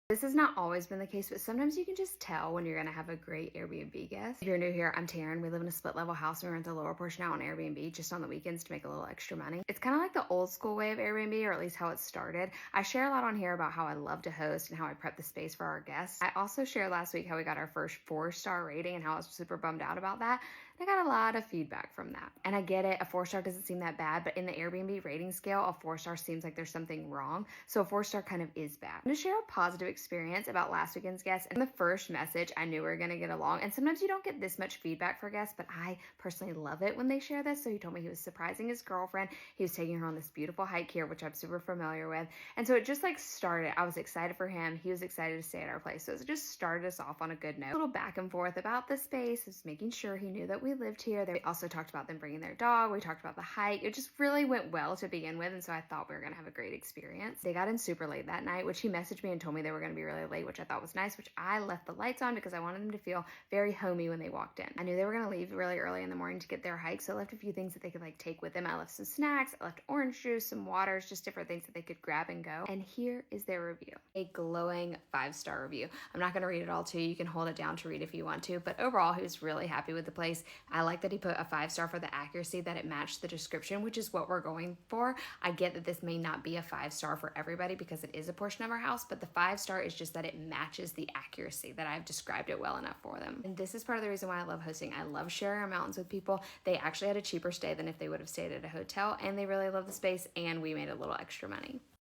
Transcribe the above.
This has not always been the case, but sometimes you can just tell when you're gonna have a great Airbnb guest. If you're new here, I'm Taryn. We live in a split level house and we rent the lower portion out on Airbnb just on the weekends to make a little extra money. It's kind of like the old school way of Airbnb, or at least how it started. I share a lot on here about how I love to host and how I prep the space for our guests. I also shared last week how we got our first 4-star rating and how I was super bummed out about that. I got a lot of feedback from that. And I get it, a 4-star doesn't seem that bad, but in the Airbnb rating scale, a 4-star seems like there's something wrong. So a 4-star kind of is bad. I'm gonna share a positive experience about last weekend's guest. In the first message, I knew we were gonna get along. And sometimes you don't get this much feedback for guests, but I personally love it when they share this. So he told me he was surprising his girlfriend. He was taking her on this beautiful hike here, which I'm super familiar with. And so it just like started. I was excited for him. He was excited to stay at our place. So it just started us off on a good note. A little back and forth about the space, just making sure he knew that we lived here. They also talked about them bringing their dog. We talked about the hike. It just really went well to begin with. And so I thought we were going to have a great experience. They got in super late that night, which he messaged me and told me they were going to be really late, which I thought was nice, which I left the lights on because I wanted them to feel very homey when they walked in. I knew they were going to leave really early in the morning to get their hike. So I left a few things that they could like take with them. I left some snacks. I left orange juice, some waters, just different things that they could grab and go. And here is their review. A glowing 5-star review. I'm not going to read it all to you. You can hold it down to read if you want to, but overall he was really happy with the place. I like that he put a 5-star for the accuracy, that it matched the description, which is what we're going for. I get that this may not be a 5-star for everybody because it is a portion of our house, but the 5-star is just that it matches the accuracy, that I've described it well enough for them. And this is part of the reason why I love hosting. I love sharing our mountains with people. They actually had a cheaper stay than if they would have stayed at a hotel, and they really love the space, and we made a little extra money.